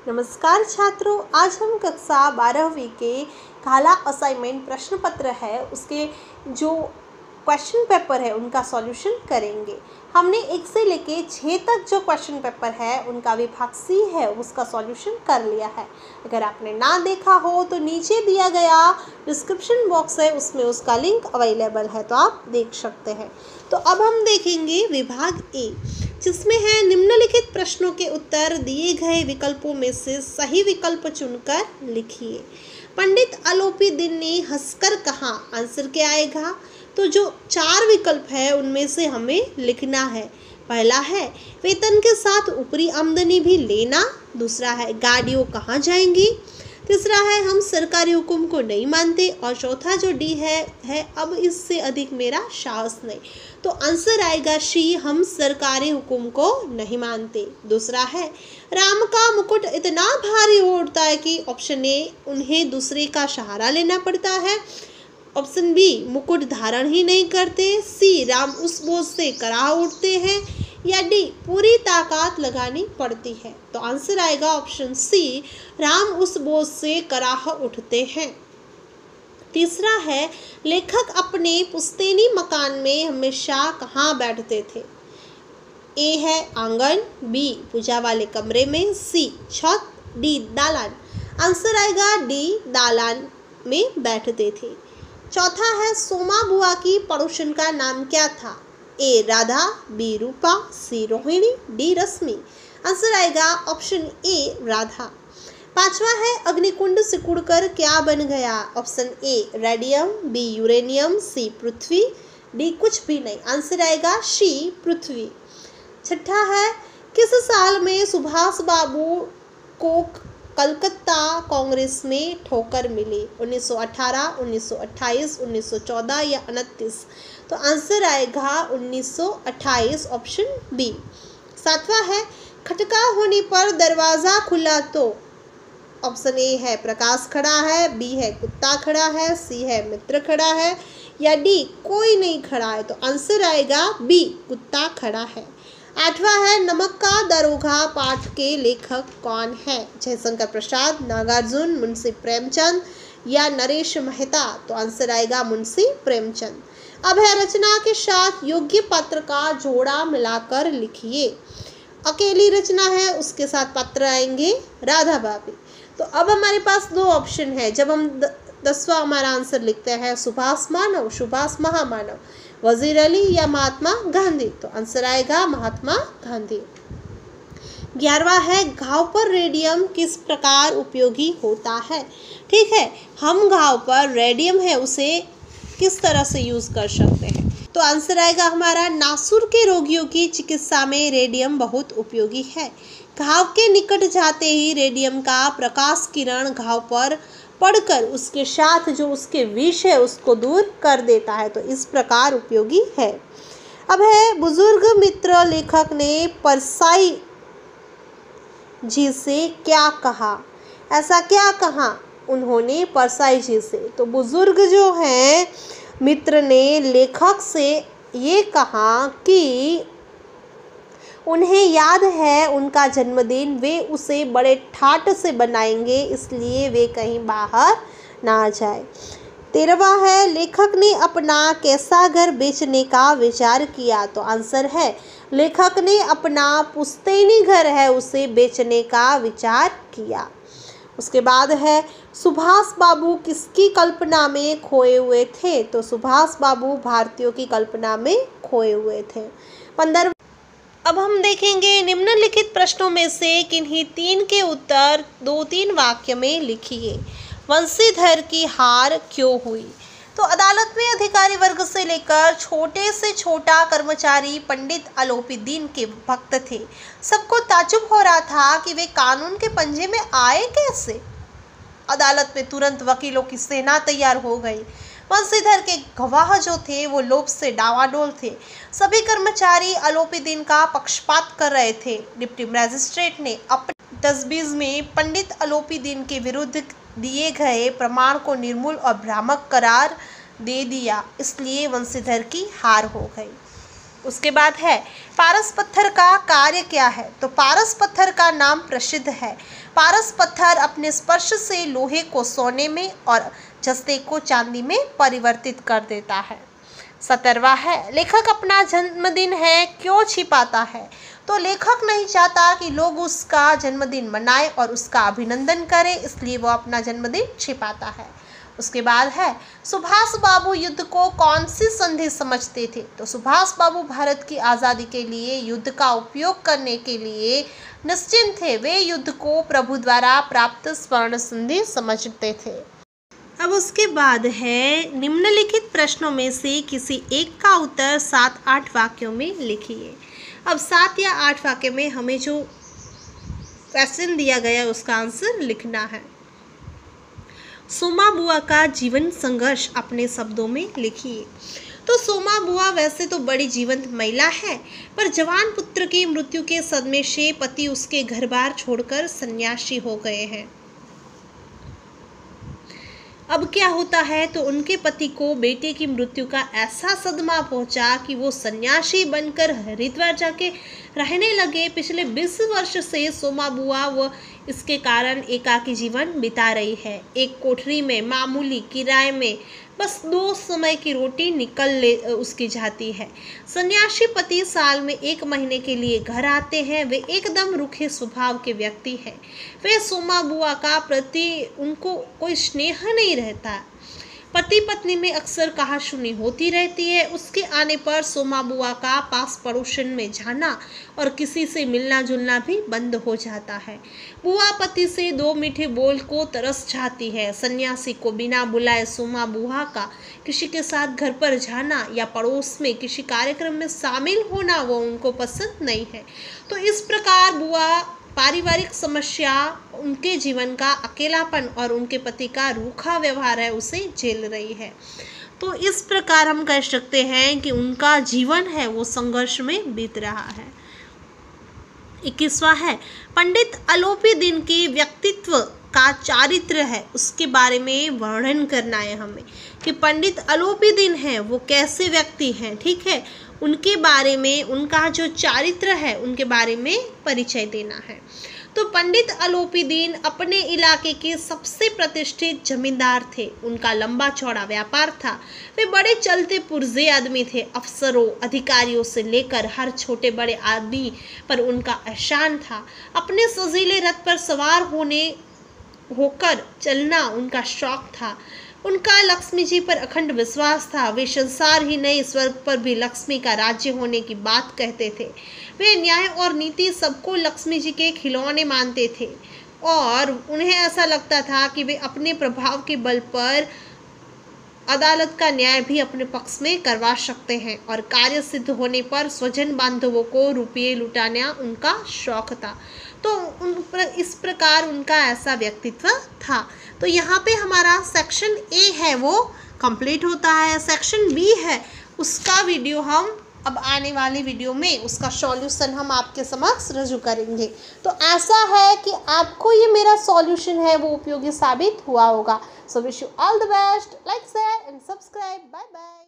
नमस्कार छात्रों, आज हम कक्षा 12वीं के काला असाइनमेंट प्रश्न पत्र है उसके जो क्वेश्चन पेपर है उनका सॉल्यूशन करेंगे। हमने 1 से लेके 6 तक जो क्वेश्चन पेपर है उनका विभाग सी है उसका सॉल्यूशन कर लिया है। अगर आपने ना देखा हो तो नीचे दिया गया डिस्क्रिप्शन बॉक्स है उसमें उसका लिंक अवेलेबल है, तो आप देख सकते हैं। तो अब हम देखेंगे विभाग ए, जिसमें है निम्नलिखित प्रश्नों के उत्तर दिए गए विकल्पों में से सही विकल्प चुनकर लिखिए। पंडित आलोपी दिन ने हंसकर कहा, आंसर क्या आएगा? तो जो 4 विकल्प है उनमें से हमें लिखना है। पहला है वेतन के साथ ऊपरी आमदनी भी लेना, दूसरा है गाड़ियों कहाँ जाएंगी, तीसरा है हम सरकारी हुक्म को नहीं मानते, और चौथा जो डी है अब इससे अधिक मेरा साहस नहीं। तो आंसर आएगा सी, हम सरकारी हुक्म को नहीं मानते। दूसरा है राम का मुकुट इतना भारी उड़ता है कि ऑप्शन ए उन्हें दूसरे का सहारा लेना पड़ता है, ऑप्शन बी मुकुट धारण ही नहीं करते, सी राम उस बोझ से करा उठते हैं, या डी पूरी ताकत लगानी पड़ती है। तो आंसर आएगा ऑप्शन सी, राम उस बोझ से कराह उठते हैं। तीसरा है लेखक अपने पुश्तैनी मकान में हमेशा कहाँ बैठते थे? ए है आंगन, बी पूजा वाले कमरे में, सी छत, डी दालान। आंसर आएगा डी दालान में बैठते थे। चौथा है सोमा बुआ की पड़ोसन का नाम क्या था? A Radha, B Rupa, C Rohini, D Rashmi. Answer आएगा ऑप्शन ए राधा। पांचवा है अग्निकुंड सिकुड़कर क्या बन गया? Option A radium, B uranium, C पृथ्वी, डी कुछ भी नहीं। आंसर आएगा सी पृथ्वी। छठा है किस साल में सुभाष बाबू को कलकत्ता कांग्रेस में ठोकर मिली? 1918, 1928, 1914 या 29? तो आंसर आएगा 1928, ऑप्शन बी। सातवां है खटका होने पर दरवाज़ा खुला तो? ऑप्शन ए है प्रकाश खड़ा है, बी है कुत्ता खड़ा है, सी है मित्र खड़ा है, या डी कोई नहीं खड़ा है। तो आंसर आएगा बी कुत्ता खड़ा है। आठवां है नमक का दरोगा पाठ के लेखक कौन है? जयशंकर प्रसाद, नागार्जुन, मुंशी प्रेमचंद या नरेश मेहता? तो आंसर आएगा मुंशी प्रेमचंद। अब है रचना के साथ योग्य पात्र का जोड़ा मिलाकर लिखिए। अकेली रचना है उसके साथ पात्र आएंगे राधा भाभी। तो अब हमारे पास 2 ऑप्शन है। जब हम 10वां हमारा आंसर लिखते हैं सुभाष मानव, सुभाष महामानव, वजीर अली या महात्मा गांधी? तो आंसर आएगा महात्मा गांधी। 11वां है घाव पर रेडियम किस प्रकार उपयोगी होता है? ठीक है, हम घाव पर रेडियम है उसे किस तरह से यूज कर सकते हैं? तो आंसर आएगा हमारा नासूर के रोगियों की चिकित्सा में रेडियम बहुत उपयोगी है। घाव के निकट जाते ही रेडियम का प्रकाश किरण घाव पर पढ़कर उसके साथ जो उसके विष है उसको दूर कर देता है, तो इस प्रकार उपयोगी है। अब है बुजुर्ग मित्र लेखक ने परसाई जी से क्या कहा? ऐसा क्या कहा उन्होंने परसाई जी से? तो बुजुर्ग जो हैं मित्र ने लेखक से ये कहा कि उन्हें याद है उनका जन्मदिन, वे उसे बड़े ठाट से बनाएंगे इसलिए वे कहीं बाहर ना जाए। 13वां है लेखक ने अपना कैसा घर बेचने का विचार किया? तो आंसर है लेखक ने अपना पुश्तैनी घर है उसे बेचने का विचार किया। उसके बाद है सुभाष बाबू किसकी कल्पना में खोए हुए थे? तो सुभाष बाबू भारतीयों की कल्पना में खोए हुए थे। 15। अब हम देखेंगे निम्नलिखित प्रश्नों में से किन्हीं 3 के उत्तर 2-3 वाक्य में लिखिए। वंशीधर की हार क्यों हुई? तो अदालत में अधिकारी वर्ग से लेकर छोटे से छोटा कर्मचारी पंडित आलोपी दिन के भक्त थे। सबको ताज्जुब हो रहा था कि वे कानून के पंजे में आए कैसे। अदालत में तुरंत वकीलों की सेना तैयार हो गई। वंशीधर के गवाह जो थे वो लोभ से डावाडोल थे। सभी कर्मचारी आलोपी दिन का पक्षपात कर रहे थे। डिप्टी मजिस्ट्रेट ने अपनी तजवीज़ में पंडित आलोपी दिन के विरुद्ध दिए गए प्रमाण को निर्मूल और भ्रामक करार दे दिया, इसलिए वंशीधर की हार हो गई। उसके बाद है पारस पत्थर का कार्य क्या है? तो पारस पत्थर का नाम प्रसिद्ध है। पारस पत्थर अपने स्पर्श से लोहे को सोने में और जस्ते को चांदी में परिवर्तित कर देता है। 17वां है लेखक अपना जन्मदिन है क्यों छिपाता है? तो लेखक नहीं चाहता कि लोग उसका जन्मदिन मनाएं और उसका अभिनंदन करें, इसलिए वो अपना जन्मदिन छिपाता है। उसके बाद है सुभाष बाबू युद्ध को कौन सी संधि समझते थे? तो सुभाष बाबू भारत की आज़ादी के लिए युद्ध का उपयोग करने के लिए निश्चिंत थे। वे युद्ध को प्रभु द्वारा प्राप्त स्वर्ण संधि समझते थे। अब उसके बाद है निम्नलिखित प्रश्नों में से किसी एक का उत्तर 7-8 वाक्यों में लिखिए। अब 7 या 8 वाक्य में हमें जो क्वेश्चन दिया गया है उसका आंसर लिखना है। सोमा बुआ का जीवन संघर्ष अपने शब्दों में लिखिए। तो सोमा बुआ वैसे तो बड़ी जीवंत महिला है, पर जवान पुत्र की मृत्यु के सदमे से पति उसके घर बार छोड़कर सन्यासी हो गए हैं। अब क्या होता है तो उनके पति को बेटे की मृत्यु का ऐसा सदमा पहुंचा कि वो सन्यासी बनकर हरिद्वार जाके रहने लगे। पिछले 20 वर्ष से सोमा बुआ व इसके कारण एकाकी जीवन बिता रही है। एक कोठरी में मामूली किराए में बस 2 समय की रोटी उसकी जाती है। सन्यासी पति साल में 1 महीने के लिए घर आते हैं। वे एकदम रूखे स्वभाव के व्यक्ति हैं। वे सोमा बुआ का प्रति उनको कोई स्नेह नहीं रहता। पति पत्नी में अक्सर कहासुनी होती रहती है। उसके आने पर सोमा बुआ का पास पड़ोसन में जाना और किसी से मिलना जुलना भी बंद हो जाता है। बुआ पति से 2 मीठे बोल को तरस जाती है। सन्यासी को बिना बुलाए सोमा बुआ का किसी के साथ घर पर जाना या पड़ोस में किसी कार्यक्रम में शामिल होना वो उनको पसंद नहीं है। तो इस प्रकार बुआ पारिवारिक समस्या, उनके जीवन का अकेलापन और उनके पति का रूखा व्यवहार है उसे झेल रही है। तो इस प्रकार हम कह सकते हैं कि उनका जीवन है वो संघर्ष में बीत रहा है। 21वां है पंडित अलोपी दिन के व्यक्तित्व का चारित्र है उसके बारे में वर्णन करना है हमें कि पंडित अलोपी दिन है वो कैसे व्यक्ति हैं। ठीक है, उनके बारे में, उनका जो चारित्र है उनके बारे में परिचय देना है। तो पंडित अलोपी दीन अपने इलाके के सबसे प्रतिष्ठित जमींदार थे। उनका लंबा चौड़ा व्यापार था। वे बड़े चलते पुर्जे आदमी थे। अफसरों, अधिकारियों से लेकर हर छोटे बड़े आदमी पर उनका एहसान था। अपने सजीले रथ पर सवार होकर चलना उनका शौक था। उनका लक्ष्मी जी पर अखंड विश्वास था। वे संसार ही नहीं स्वर्ग पर भी लक्ष्मी का राज्य होने की बात कहते थे। वे न्याय और नीति सबको लक्ष्मी जी के खिलौने मानते थे और उन्हें ऐसा लगता था कि वे अपने प्रभाव के बल पर अदालत का न्याय भी अपने पक्ष में करवा सकते हैं और कार्य सिद्ध होने पर स्वजन बांधवों को रुपये लुटाना उनका शौक था। तो इस प्रकार उनका ऐसा व्यक्तित्व था। तो यहाँ पे हमारा सेक्शन ए है वो कंप्लीट होता है। सेक्शन बी है उसका वीडियो हम अब आने वाली वीडियो में उसका सॉल्यूशन हम आपके समक्ष रजू करेंगे। तो ऐसा है कि आपको ये मेरा सॉल्यूशन है वो उपयोगी साबित हुआ होगा। So wish you all the best. Like, share and subscribe. Bye bye.